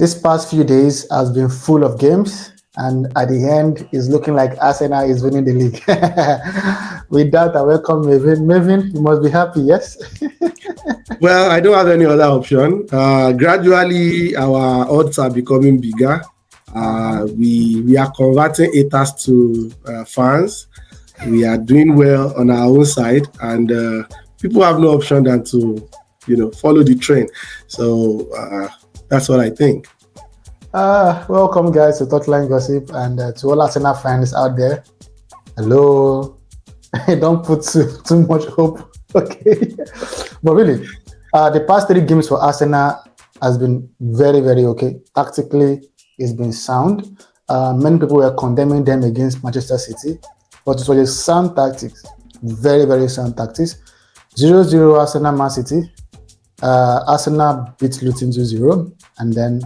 This past few days has been full of games, and at the end, it's looking like Arsenal is winning the league. With that, I welcome Maven. Maven, you must be happy, yes? Well, I don't have any other option. Gradually, our odds are becoming bigger. We are converting haters to fans. We are doing well on our own side, and people have no option than to, follow the trend. So that's what I think. Welcome, guys, to Touchline Gossip, and to all Arsenal fans out there. Hello. Don't put too much hope, okay? But really, the past 3 games for Arsenal has been very, very okay. Tactically, it's been sound. Many people were condemning them against Manchester City, but it was a sound tactics, very, very sound tactics. 0-0 Arsenal Man City. Arsenal beat Luton 2-0, and then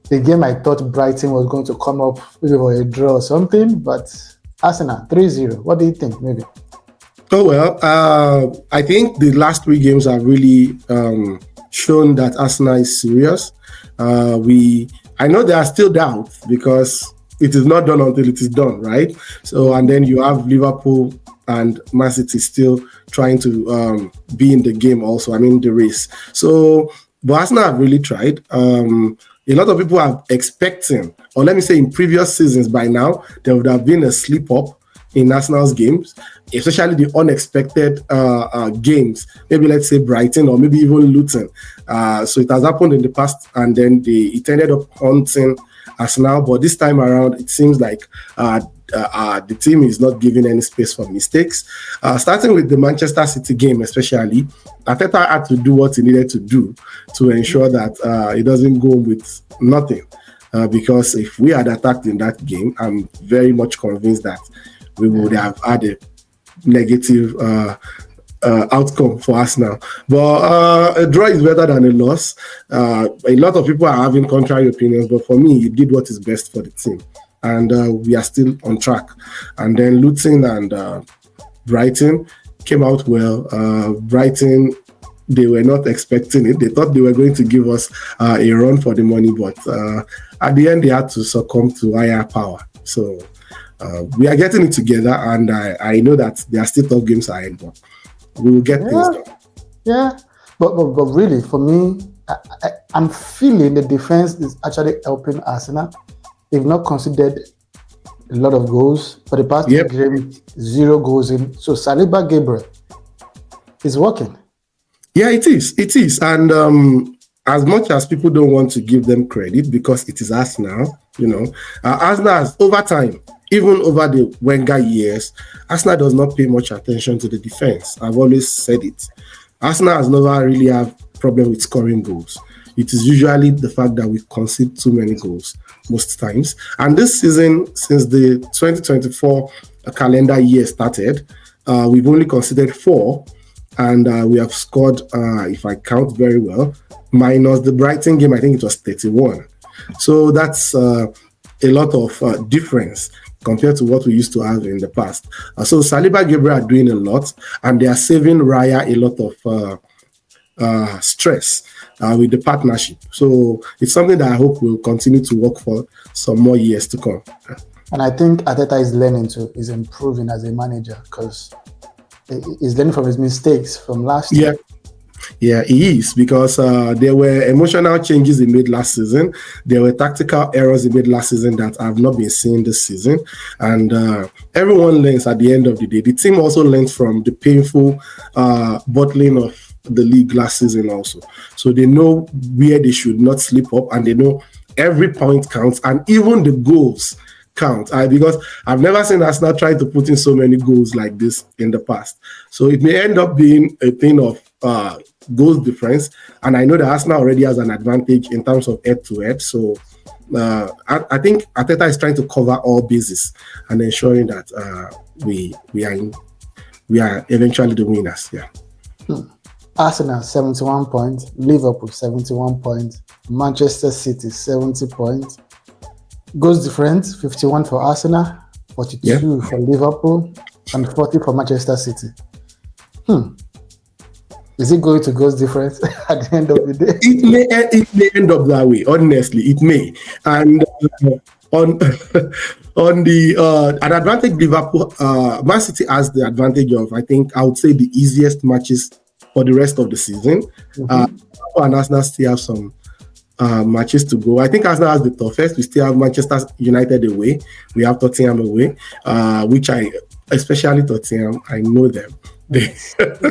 the game I thought Brighton was going to come up with a draw or something, but Arsenal 3-0. What do you think, maybe? Oh, well, I think the last 3 games have really shown that Arsenal is serious. I know there are still doubts because it is not done until it is done, right? So, and then you have Liverpool and Man City still trying to be in the game also, the race. So, but Arsenal have really tried. A lot of people are expecting, or let me say in previous seasons by now, there would have been a slip-up in Arsenal's games, especially the unexpected games, maybe let's say Brighton or maybe even Luton. So it has happened in the past, and then it ended up haunting Arsenal. But this time around, it seems like the team is not giving any space for mistakes. Starting with the Manchester City game especially, Arteta had to do what he needed to do to ensure that it doesn't go with nothing. Because if we had attacked in that game, I'm very much convinced that we would have had a negative outcome for us now. But a draw is better than a loss. A lot of people are having contrary opinions, but for me, he did what is best for the team. And we are still on track. And then Luton and Brighton came out well. Brighton, they were not expecting it. They thought they were going to give us a run for the money, but at the end, they had to succumb to higher power. So we are getting it together, and I know that there are still tough games ahead, but we will get things done. Yeah, but really, for me, I'm feeling the defense is actually helping Arsenal. They've not considered a lot of goals for the past game, 0 goals in. So Saliba Gabriel is working. Yeah, it is. And as much as people don't want to give them credit because it is Arsenal, Arsenal has over time, even over the Wenger years, Arsenal does not pay much attention to the defense. I've always said it. Arsenal has never really had problem with scoring goals. It is usually the fact that we concede too many goals most times. And this season, since the 2024 calendar year started, we've only conceded 4, and we have scored, if I count very well, minus the Brighton game, I think it was 31. So that's a lot of difference compared to what we used to have in the past. So Saliba Gabriel are doing a lot, and they are saving Raya a lot of stress with the partnership. So it's something that I hope will continue to work for some more years to come. And I think Arteta is learning is improving as a manager because he's learning from his mistakes from last year. Yeah, he is, because there were emotional changes he made last season. There were tactical errors he made last season that have not been seen this season. And everyone learns at the end of the day. The team also learns from the painful bottling of the league last season also. So they know where they should not slip up, and they know every point counts, and even the goals count. Because I've never seen Arsenal try to put in so many goals like this in the past. So it may end up being a thing of goals difference, and I know that Arsenal already has an advantage in terms of head-to-head. So I think Arteta is trying to cover all bases and ensuring that we are eventually the winners. Yeah. Arsenal 71 points, Liverpool 71 points, Manchester City 70 points. Goals difference 51 for Arsenal, 42 for Liverpool, and 40 for Manchester City. Is it going to goals difference at the end of the day? It may end up that way. Honestly, it may. And on on the an advantage Liverpool, Man City has the advantage of, I think I would say, the easiest matches for the rest of the season. Mhm. And Arsenal still have some matches to go. I think Arsenal has the toughest. We still have Manchester United away. We have Tottenham away, which especially Tottenham, I know them. They, Yes. Yeah.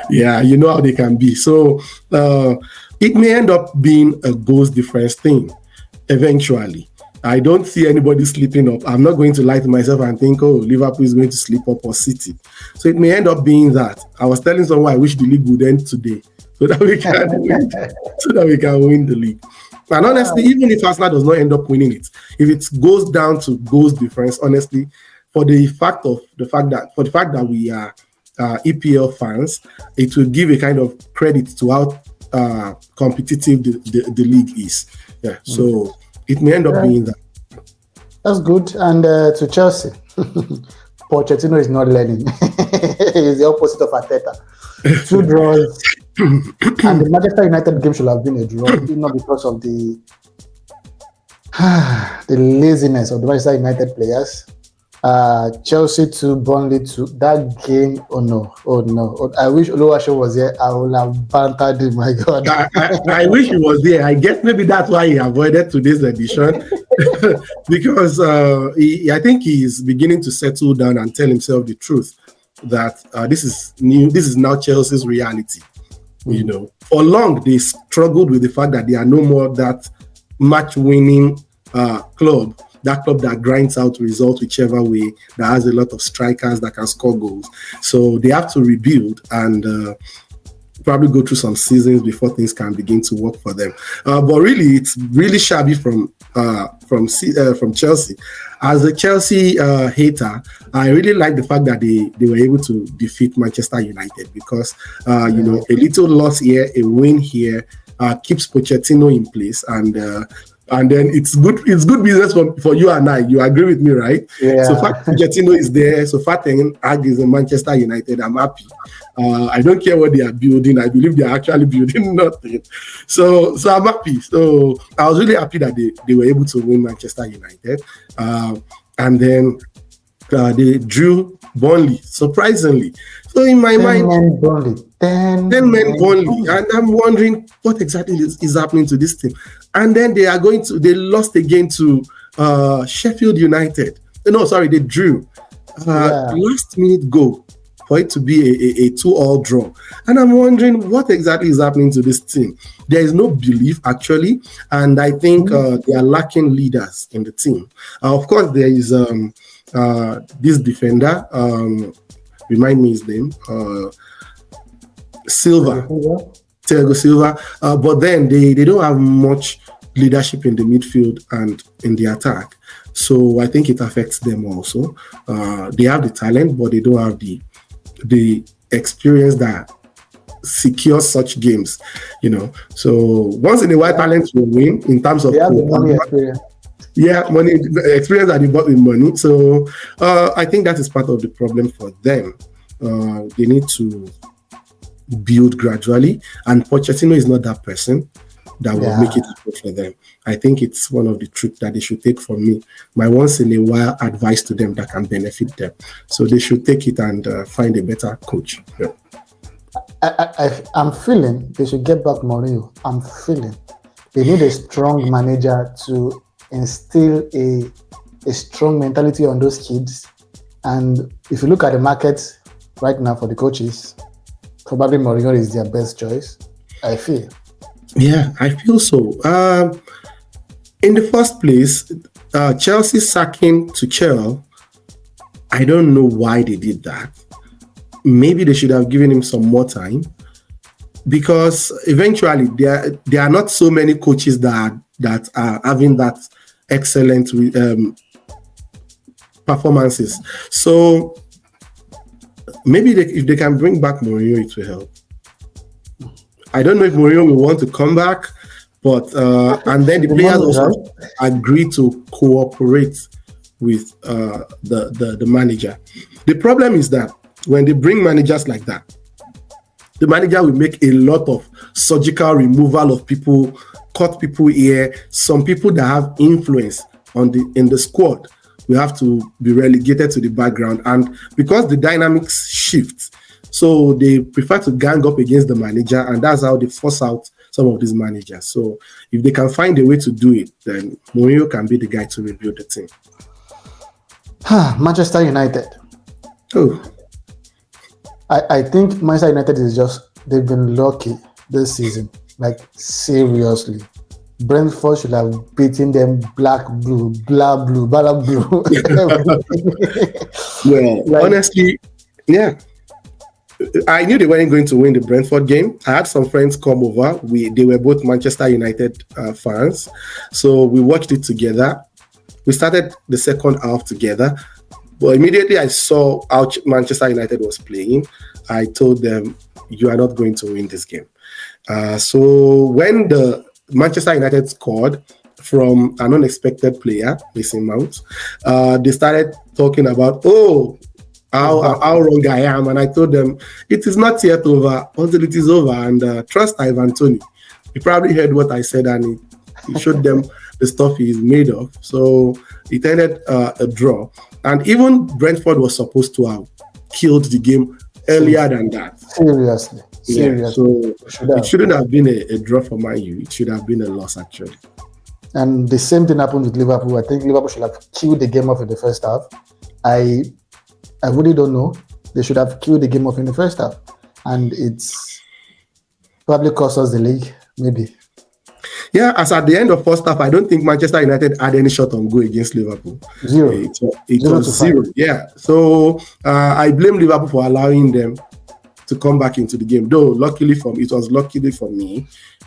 yeah, you know how they can be. So it may end up being a goals difference thing eventually. I don't see anybody sleeping up. I'm not going to lie to myself and think, oh, Liverpool is going to sleep up or City. So it may end up being that. I was telling someone I wish the league would end today so that we can win, so that we can win the league. And honestly, even if Arsenal does not end up winning it, if it goes down to goals difference, honestly, for the fact that we are EPL fans, it will give a kind of credit to how competitive the league is. Yeah, so it may end up Yeah, being that. that's good. And to Chelsea, Pochettino is not learning. He's the opposite of Arteta. Two draws, and the Manchester United game should have been a draw, if not because of the the laziness of the Manchester United players. Chelsea to Burnley to that game. Oh no, oh no. Oh, I wish Oluwaseun was here. I would have bantered him. My God. I wish he was there. I guess maybe that's why he avoided today's edition because I think he's beginning to settle down and tell himself the truth that this is new. This is now Chelsea's reality. You know, for long they struggled with the fact that they are no more that match-winning club. That club that grinds out results whichever way, that has a lot of strikers that can score goals. So they have to rebuild and probably go through some seasons before things can begin to work for them. But really, it's really shabby from Chelsea. As a Chelsea hater, I really like the fact that they were able to defeat Manchester United because you know, a little loss here, a win here keeps Pochettino in place and then it's good business for you and I. You agree with me, right? Yeah. So far Pochettino is there. So far Ten Hag is in Manchester United. I'm happy. I don't care what they are building. I believe they are actually building nothing. So I'm happy. So I was really happy that they were able to win Manchester United. And then they drew Burnley, surprisingly. So in my 10 mind, men Burnley. 10 men men Burnley. And I'm wondering what exactly is happening to this team. And then they lost again to Sheffield United. No, sorry, they drew. Last minute goal for it to be a 2-2 draw. And I'm wondering what exactly is happening to this team. There is no belief, actually. And I think they are lacking leaders in the team. Of course, there is this defender. Remind me his name. Thiago Silva. But then they don't have much leadership in the midfield and in the attack. So I think it affects them also. They have the talent, but they don't have the experience that secures such games, you know. So once in a while, talents will win in terms of money experience. Yeah, money experience that you bought with money. So I think that is part of the problem for them. They need to build gradually, and Pochettino is not that person that will make it good for them. I think it's one of the tricks that they should take from me. My once in a while advice to them that can benefit them. So they should take it and find a better coach. Yeah. I'm feeling they should get back Mourinho. I'm feeling they need a strong manager to instill a strong mentality on those kids. And if you look at the market right now for the coaches, probably Mourinho is their best choice, I feel. Yeah, I feel so. In the first place, Chelsea sacking Tuchel, I don't know why they did that. Maybe they should have given him some more time, because eventually there are not so many coaches that are having that excellent performances. So maybe if they can bring back Mourinho, it will help. I don't know if Mourinho will want to come back, but and then the players also agree to cooperate with the manager. The problem is that when they bring managers like that, The manager will make a lot of surgical removal of people, cut people here. Some people that have influence in the squad will have to be relegated to the background. And because the dynamics shift, so they prefer to gang up against the manager, and that's how they force out some of these managers. So if they can find a way to do it, then Mourinho can be the guy to rebuild the team. Manchester United. Oh. I think Manchester United they've been lucky this season. Like, seriously. Brentford should have beaten them black, blue. Well, honestly, yeah. I knew they weren't going to win the Brentford game. I had some friends come over. They were both Manchester United fans. So we watched it together. We started the second half together. But immediately I saw how Manchester United was playing. I told them, you are not going to win this game. So when the Manchester United scored from an unexpected player, Mason Mount, they started talking about, how wrong I am. And I told them, it is not yet over until it is over. And trust Ivan Toney. He probably heard what I said, and he showed them the stuff he is made of. So it ended a draw. And even Brentford was supposed to have killed the game earlier than that. Seriously. Yeah, so it shouldn't have been a draw for Man U. It should have been a loss, actually. And the same thing happened with Liverpool. I think Liverpool should have killed the game off in the first half. I really don't know. They should have killed the game off in the first half. And it's probably cost us the league, maybe. Yeah, as at the end of first half, I don't think Manchester United had any shot on goal against Liverpool. Zero. It was 0. Yeah. So I blame Liverpool for allowing them to come back into the game. Though, luckily for me,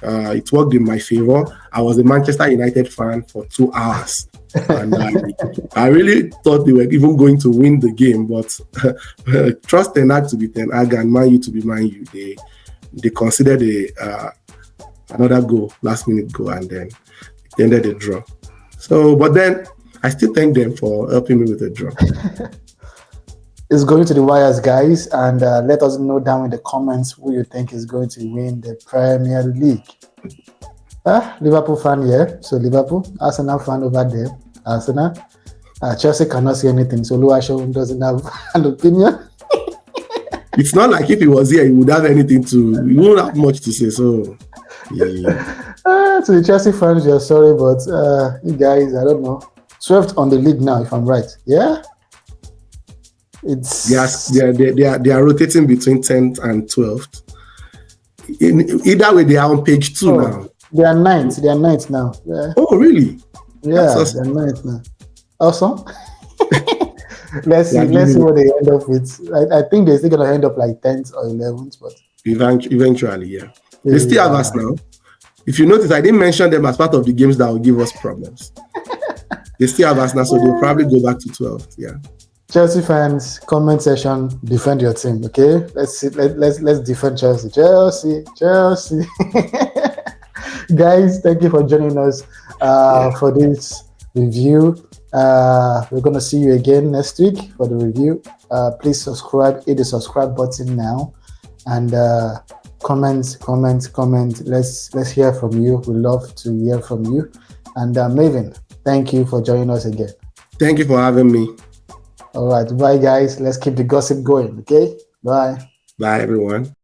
it worked in my favor. I was a Manchester United fan for 2 hours. And I really thought they were even going to win the game, but trust Ten Hag to be Ten Hag and Man U to be Man U. They considered another goal, last minute goal, and then it ended a draw. So, but then I still thank them for helping me with the draw. It's going to the wires, guys, and let us know down in the comments who you think is going to win the Premier League. Liverpool fan here, so Liverpool. Arsenal fan over there, Arsenal. Chelsea cannot see anything, so Oluwaseun doesn't have an opinion. It's not like if he was here, he would have anything to. He won't have much to say. So, yeah. To the Chelsea fans, you're sorry, but you guys, I don't know. Swept on the league now, if I'm right. Yeah. It's they are rotating between 10th and 12th. Either way, they are on page 2 now. They are 9th. They are 9th now. Yeah. Oh, really? Yeah, awesome. They're 9th now. Awesome. Let's see what they end up with. I think they're still gonna end up like 10th or 11th, but eventually, yeah. They still have us now. If you notice, I didn't mention them as part of the games that will give us problems. They still have us now, so they'll probably go back to 12th. Yeah. Chelsea fans, comment section, defend your team, okay? Let's defend Chelsea. Chelsea. Guys, thank you for joining us for this review. We're gonna see you again next week for the review. Please subscribe, hit the subscribe button now, and comment. Let's hear from you. We love to hear from you. And Maven, thank you for joining us again. Thank you for having me. All right, bye guys. Let's keep the gossip going, okay? Bye. Bye everyone.